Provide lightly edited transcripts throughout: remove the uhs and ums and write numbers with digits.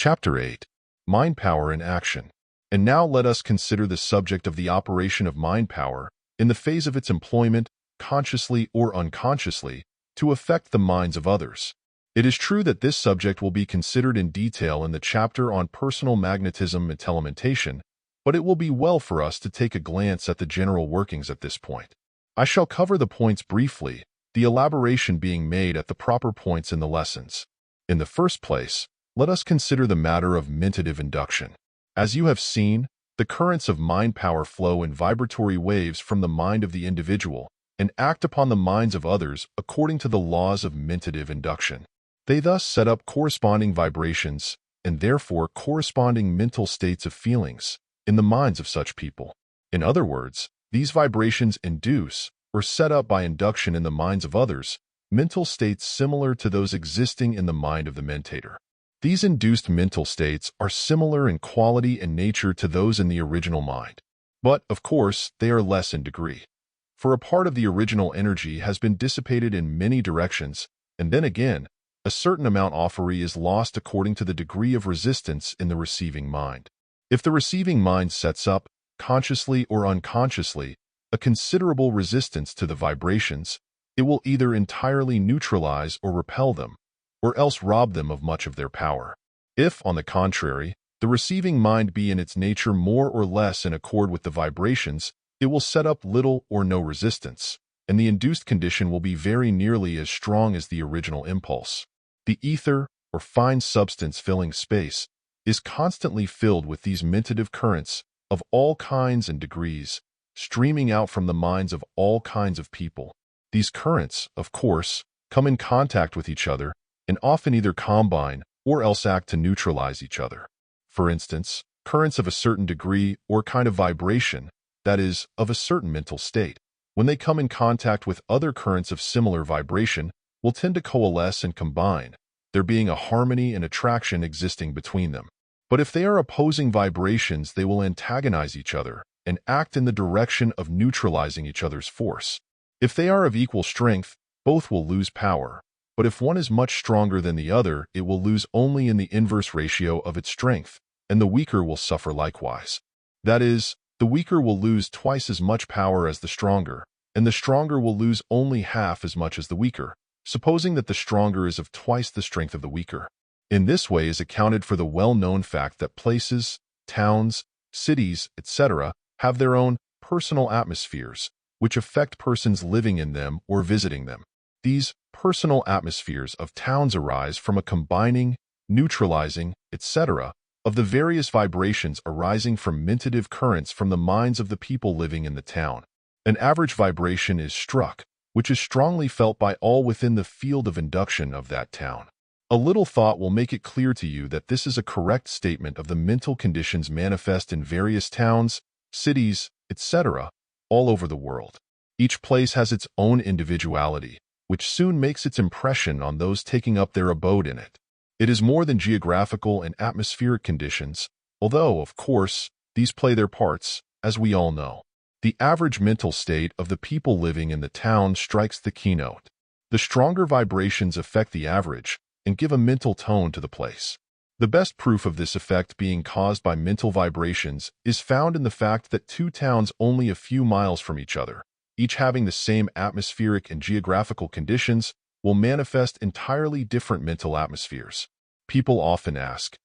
Chapter 8. Mind Power in Action. And now let us consider the subject of the operation of mind power in the phase of its employment, consciously or unconsciously, to affect the minds of others. It is true that this subject will be considered in detail in the chapter on Personal Magnetism and Telementation, but it will be well for us to take a glance at the general workings at this point. I shall cover the points briefly, the elaboration being made at the proper points in the lessons. In the first place, let us consider the matter of mentative induction. As you have seen, the currents of mind power flow in vibratory waves from the mind of the individual and act upon the minds of others according to the laws of mentative induction. They thus set up corresponding vibrations and therefore corresponding mental states of feelings in the minds of such people. In other words, these vibrations induce or set up by induction in the minds of others mental states similar to those existing in the mind of the mentator. These induced mental states are similar in quality and nature to those in the original mind. But, of course, they are less in degree. For a part of the original energy has been dissipated in many directions, and then again, a certain amount offeree is lost according to the degree of resistance in the receiving mind. If the receiving mind sets up, consciously or unconsciously, a considerable resistance to the vibrations, it will either entirely neutralize or repel them, or else rob them of much of their power. If, on the contrary, the receiving mind be in its nature more or less in accord with the vibrations, it will set up little or no resistance, and the induced condition will be very nearly as strong as the original impulse. The ether, or fine substance filling space, is constantly filled with these mentative currents of all kinds and degrees, streaming out from the minds of all kinds of people. These currents, of course, come in contact with each other and often either combine or else act to neutralize each other. For instance, currents of a certain degree or kind of vibration, that is, of a certain mental state, when they come in contact with other currents of similar vibration, will tend to coalesce and combine, there being a harmony and attraction existing between them. But if they are opposing vibrations, they will antagonize each other and act in the direction of neutralizing each other's force. If they are of equal strength, both will lose power. But if one is much stronger than the other, it will lose only in the inverse ratio of its strength, and the weaker will suffer likewise. That is, the weaker will lose twice as much power as the stronger, and the stronger will lose only half as much as the weaker, supposing that the stronger is of twice the strength of the weaker. In this way is accounted for the well-known fact that places, towns, cities, etc., have their own personal atmospheres, which affect persons living in them or visiting them. These personal atmospheres of towns arise from a combining, neutralizing, etc., of the various vibrations arising from mentative currents from the minds of the people living in the town. An average vibration is struck, which is strongly felt by all within the field of induction of that town. A little thought will make it clear to you that this is a correct statement of the mental conditions manifest in various towns, cities, etc., all over the world. Each place has its own individuality, which soon makes its impression on those taking up their abode in it. It is more than geographical and atmospheric conditions, although, of course, these play their parts, as we all know. The average mental state of the people living in the town strikes the keynote. The stronger vibrations affect the average and give a mental tone to the place. The best proof of this effect being caused by mental vibrations is found in the fact that two towns only a few miles from each other, each having the same atmospheric and geographical conditions, will manifest entirely different mental atmospheres. People often ask,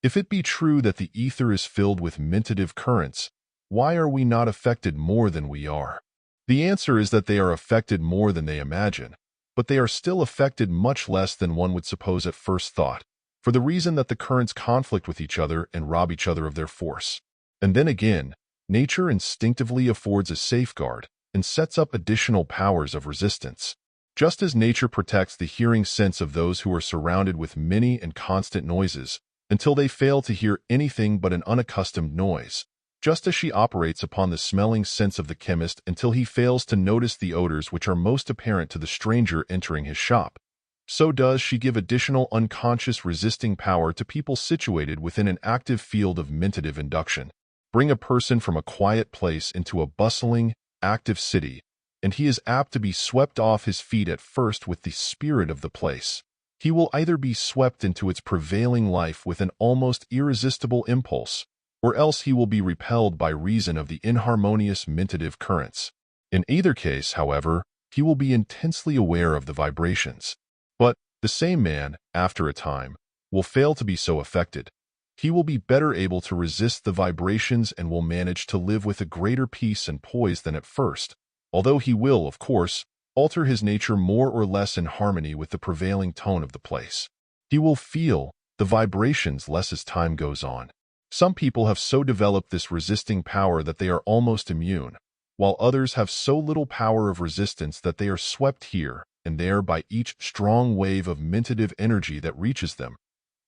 if it be true that the ether is filled with mentative currents, why are we not affected more than we are? The answer is that they are affected more than they imagine, but they are still affected much less than one would suppose at first thought, for the reason that the currents conflict with each other and rob each other of their force. And then again, nature instinctively affords a safeguard and sets up additional powers of resistance. Just as nature protects the hearing sense of those who are surrounded with many and constant noises until they fail to hear anything but an unaccustomed noise, just as she operates upon the smelling sense of the chemist until he fails to notice the odors which are most apparent to the stranger entering his shop, so does she give additional unconscious resisting power to people situated within an active field of mentative induction. Bring a person from a quiet place into a bustling, active city, and he is apt to be swept off his feet at first with the spirit of the place. He will either be swept into its prevailing life with an almost irresistible impulse, or else he will be repelled by reason of the inharmonious mentative currents. In either case, however, he will be intensely aware of the vibrations. But the same man, after a time, will fail to be so affected. He will be better able to resist the vibrations and will manage to live with a greater peace and poise than at first, although he will, of course, alter his nature more or less in harmony with the prevailing tone of the place. He will feel the vibrations less as time goes on. Some people have so developed this resisting power that they are almost immune, while others have so little power of resistance that they are swept here and there by each strong wave of mentative energy that reaches them.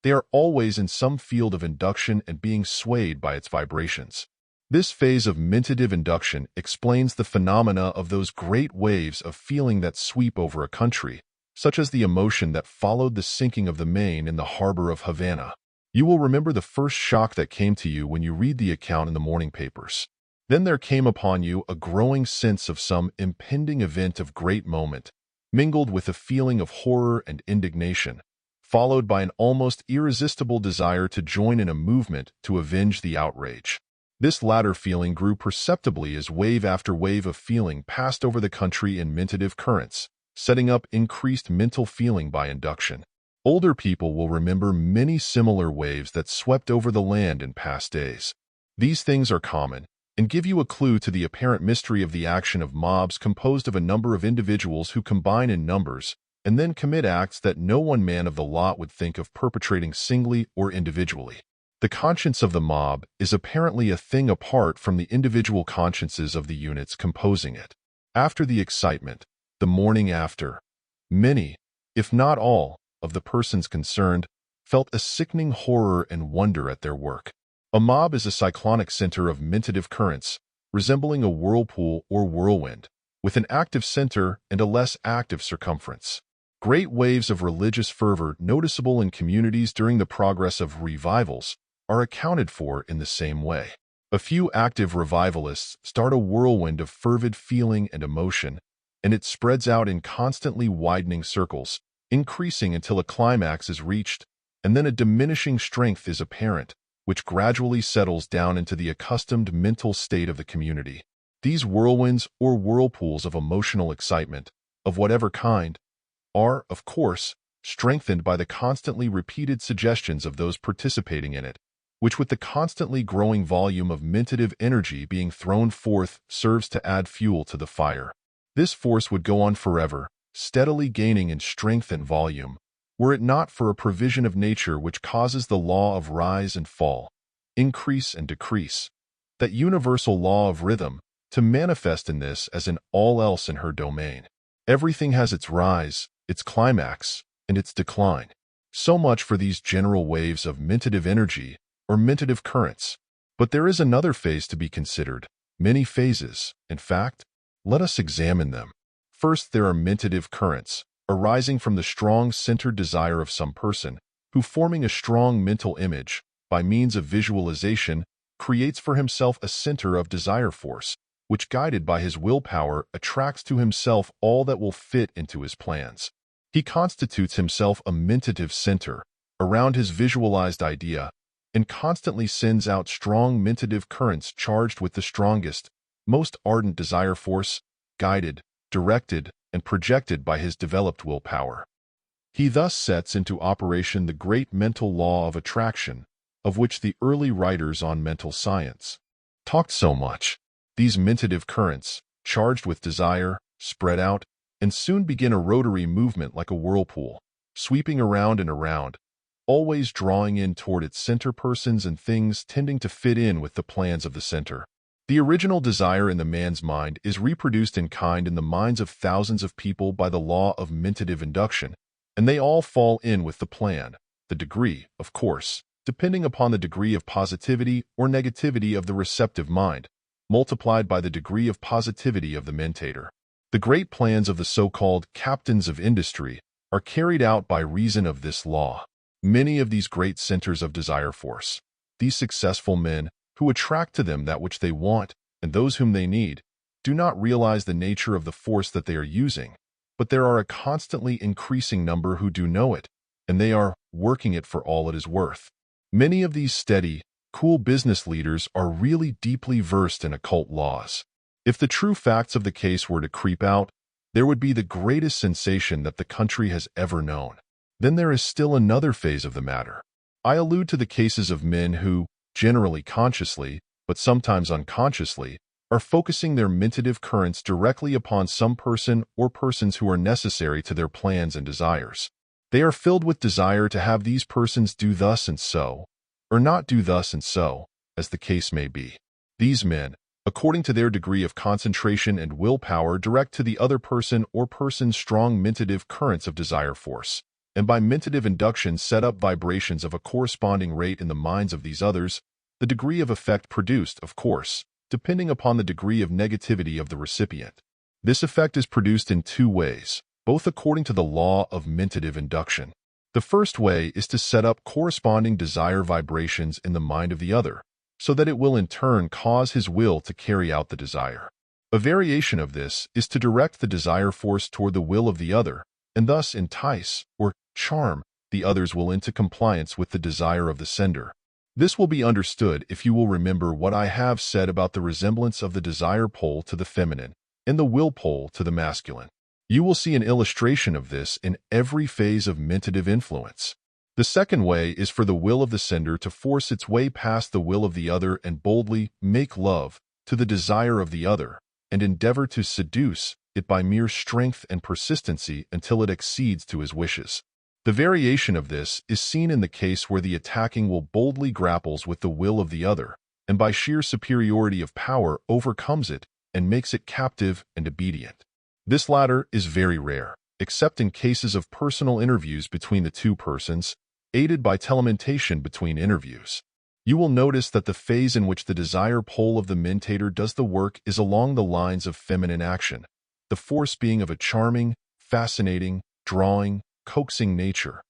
They are always in some field of induction and being swayed by its vibrations. This phase of mentative induction explains the phenomena of those great waves of feeling that sweep over a country, such as the emotion that followed the sinking of the Maine in the harbor of Havana. You will remember the first shock that came to you when you read the account in the morning papers. Then there came upon you a growing sense of some impending event of great moment, mingled with a feeling of horror and indignation, followed by an almost irresistible desire to join in a movement to avenge the outrage. This latter feeling grew perceptibly as wave after wave of feeling passed over the country in mentative currents, setting up increased mental feeling by induction. Older people will remember many similar waves that swept over the land in past days. These things are common, and give you a clue to the apparent mystery of the action of mobs composed of a number of individuals who combine in numbers and then commit acts that no one man of the lot would think of perpetrating singly or individually. The conscience of the mob is apparently a thing apart from the individual consciences of the units composing it. After the excitement, the morning after, many, if not all, of the persons concerned felt a sickening horror and wonder at their work. A mob is a cyclonic center of mentative currents, resembling a whirlpool or whirlwind, with an active center and a less active circumference. Great waves of religious fervor noticeable in communities during the progress of revivals are accounted for in the same way. A few active revivalists start a whirlwind of fervid feeling and emotion, and it spreads out in constantly widening circles, increasing until a climax is reached, and then a diminishing strength is apparent, which gradually settles down into the accustomed mental state of the community. These whirlwinds or whirlpools of emotional excitement, of whatever kind, are, of course, strengthened by the constantly repeated suggestions of those participating in it, which with the constantly growing volume of mentative energy being thrown forth serves to add fuel to the fire. This force would go on forever, steadily gaining in strength and volume, were it not for a provision of nature which causes the law of rise and fall, increase and decrease, that universal law of rhythm, to manifest in this as in all else in her domain. Everything has its rise, its climax, and its decline. So much for these general waves of mentative energy or mentative currents. But there is another phase to be considered, many phases, in fact. Let us examine them. First, there are mentative currents, arising from the strong centered desire of some person, who forming a strong mental image, by means of visualization, creates for himself a center of desire force, which guided by his willpower attracts to himself all that will fit into his plans. He constitutes himself a mentative center around his visualized idea and constantly sends out strong mentative currents charged with the strongest, most ardent desire force, guided, directed, and projected by his developed willpower. He thus sets into operation the great mental law of attraction, of which the early writers on mental science talked so much. These mentative currents, charged with desire, spread out, and soon begin a rotary movement like a whirlpool, sweeping around and around, always drawing in toward its center persons and things tending to fit in with the plans of the center. The original desire in the man's mind is reproduced in kind in the minds of thousands of people by the law of mentative induction, and they all fall in with the plan, the degree, of course, depending upon the degree of positivity or negativity of the receptive mind, multiplied by the degree of positivity of the mentator. The great plans of the so-called captains of industry are carried out by reason of this law. Many of these great centers of desire force, these successful men who attract to them that which they want and those whom they need, do not realize the nature of the force that they are using, but there are a constantly increasing number who do know it and they are working it for all it is worth. Many of these steady, cool business leaders are really deeply versed in occult laws. If the true facts of the case were to creep out, there would be the greatest sensation that the country has ever known. Then there is still another phase of the matter. I allude to the cases of men who, generally consciously, but sometimes unconsciously, are focusing their mentative currents directly upon some person or persons who are necessary to their plans and desires. They are filled with desire to have these persons do thus and so, or not do thus and so, as the case may be. These men, according to their degree of concentration and willpower, direct to the other person or person's strong mentative currents of desire force, and by mentative induction set up vibrations of a corresponding rate in the minds of these others, the degree of effect produced, of course, depending upon the degree of negativity of the recipient. This effect is produced in two ways, both according to the law of mentative induction. The first way is to set up corresponding desire vibrations in the mind of the other, so that it will in turn cause his will to carry out the desire. A variation of this is to direct the desire force toward the will of the other, and thus entice, or charm, the other's will into compliance with the desire of the sender. This will be understood if you will remember what I have said about the resemblance of the desire pole to the feminine and the will pole to the masculine. You will see an illustration of this in every phase of mentative influence. The second way is for the will of the sender to force its way past the will of the other and boldly make love to the desire of the other and endeavor to seduce it by mere strength and persistency until it accedes to his wishes. The variation of this is seen in the case where the attacking will boldly grapples with the will of the other, and by sheer superiority of power overcomes it and makes it captive and obedient. This latter is very rare, except in cases of personal interviews between the two persons, aided by telementation between interviews. You will notice that the phase in which the desire pole of the mentator does the work is along the lines of feminine action, the force being of a charming, fascinating, drawing, coaxing nature.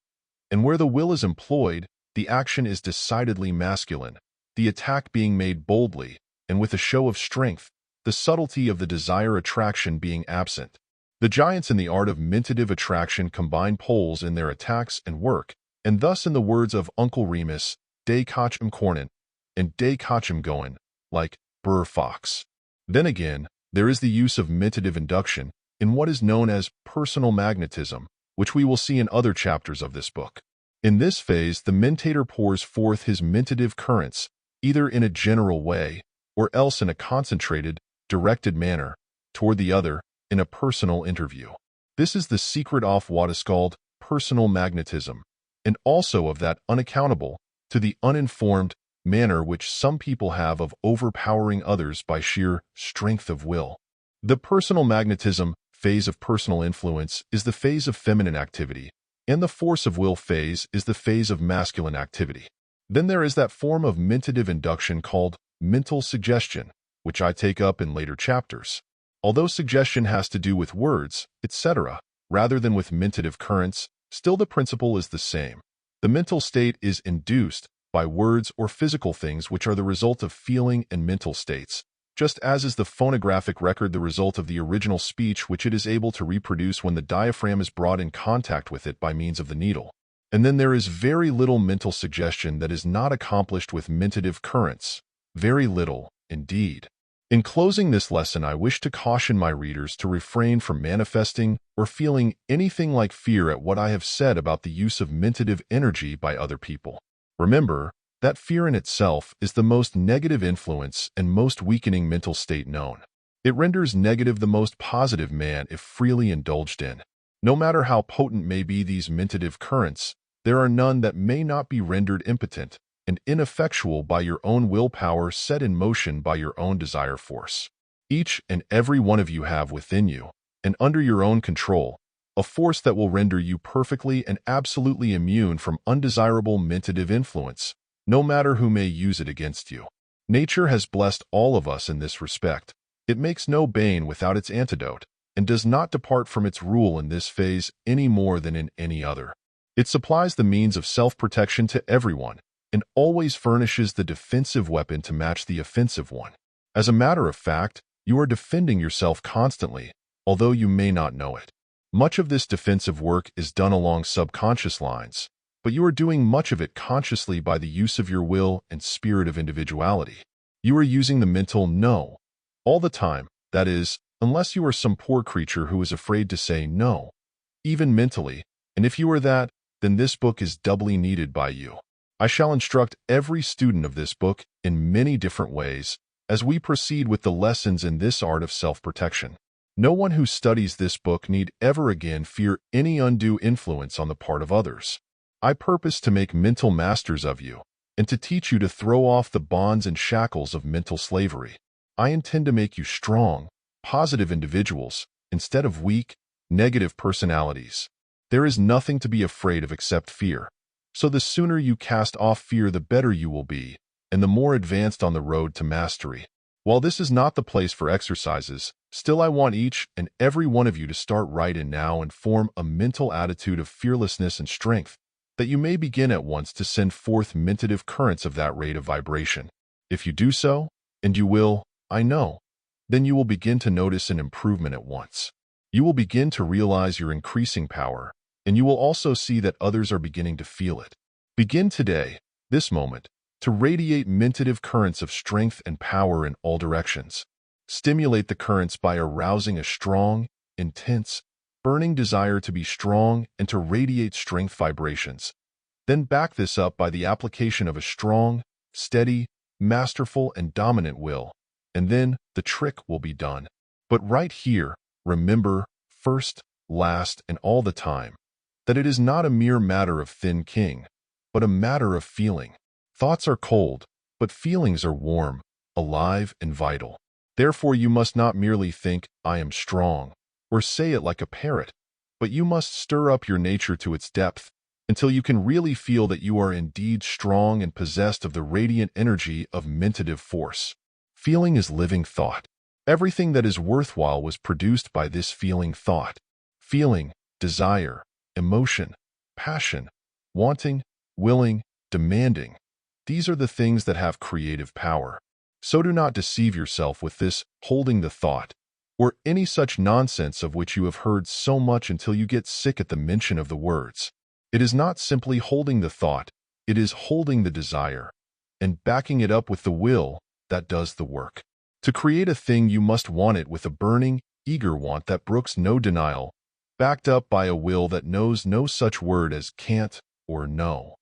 And where the will is employed, the action is decidedly masculine, the attack being made boldly, and with a show of strength, the subtlety of the desire attraction being absent. The giants in the art of mentative attraction combine poles in their attacks and work, and thus in the words of Uncle Remus, "De catch 'em cornin', and de catch 'em goin', like Brer Fox." Then again, there is the use of mentative induction in what is known as personal magnetism, which we will see in other chapters of this book. In this phase, the mentator pours forth his mentative currents, either in a general way, or else in a concentrated, directed manner, toward the other, in a personal interview. This is the secret of what is called personal magnetism, and also of that unaccountable, to the uninformed, manner which some people have of overpowering others by sheer strength of will. The personal magnetism phase of personal influence is the phase of feminine activity, and the force of will phase is the phase of masculine activity. Then there is that form of mentative induction called mental suggestion, which I take up in later chapters. Although suggestion has to do with words, etc., rather than with mentative currents, still the principle is the same. The mental state is induced by words or physical things which are the result of feeling and mental states, just as is the phonographic record the result of the original speech which it is able to reproduce when the diaphragm is brought in contact with it by means of the needle. And then there is very little mental suggestion that is not accomplished with mentative currents. Very little, indeed. In closing this lesson, I wish to caution my readers to refrain from manifesting or feeling anything like fear at what I have said about the use of mentative energy by other people. Remember, that fear in itself is the most negative influence and most weakening mental state known. It renders negative the most positive man if freely indulged in. No matter how potent may be these mentative currents, there are none that may not be rendered impotent and ineffectual by your own willpower set in motion by your own desire force. Each and every one of you have within you, and under your own control, a force that will render you perfectly and absolutely immune from undesirable mentative influence, no matter who may use it against you. Nature has blessed all of us in this respect. It makes no bane without its antidote, and does not depart from its rule in this phase any more than in any other. It supplies the means of self-protection to everyone, and always furnishes the defensive weapon to match the offensive one. As a matter of fact, you are defending yourself constantly, although you may not know it. Much of this defensive work is done along subconscious lines, but you are doing much of it consciously by the use of your will and spirit of individuality. You are using the mental no all the time, that is, unless you are some poor creature who is afraid to say no, even mentally, and if you are that, then this book is doubly needed by you. I shall instruct every student of this book in many different ways as we proceed with the lessons in this art of self-protection. No one who studies this book need ever again fear any undue influence on the part of others. I purpose to make mental masters of you and to teach you to throw off the bonds and shackles of mental slavery. I intend to make you strong, positive individuals instead of weak, negative personalities. There is nothing to be afraid of except fear. So the sooner you cast off fear, the better you will be, and the more advanced on the road to mastery. While this is not the place for exercises, still I want each and every one of you to start right in now and form a mental attitude of fearlessness and strength, that you may begin at once to send forth mentative currents of that rate of vibration. If you do so, and you will, I know, then you will begin to notice an improvement at once. You will begin to realize your increasing power, and you will also see that others are beginning to feel it. Begin today, this moment, to radiate mentative currents of strength and power in all directions. Stimulate the currents by arousing a strong, intense, burning desire to be strong and to radiate strength vibrations. Then back this up by the application of a strong, steady, masterful, and dominant will, and then the trick will be done. But right here, remember, first, last, and all the time, that it is not a mere matter of thin king, but a matter of feeling. Thoughts are cold, but feelings are warm, alive, and vital. Therefore, you must not merely think, I am strong, or say it like a parrot, but you must stir up your nature to its depth until you can really feel that you are indeed strong and possessed of the radiant energy of mentative force. Feeling is living thought. Everything that is worthwhile was produced by this feeling thought. Feeling, desire, emotion, passion, wanting, willing, demanding. These are the things that have creative power. So do not deceive yourself with this holding the thought, or any such nonsense of which you have heard so much until you get sick at the mention of the words. It is not simply holding the thought, it is holding the desire, and backing it up with the will that does the work. To create a thing, you must want it with a burning, eager want that brooks no denial, backed up by a will that knows no such word as can't or no.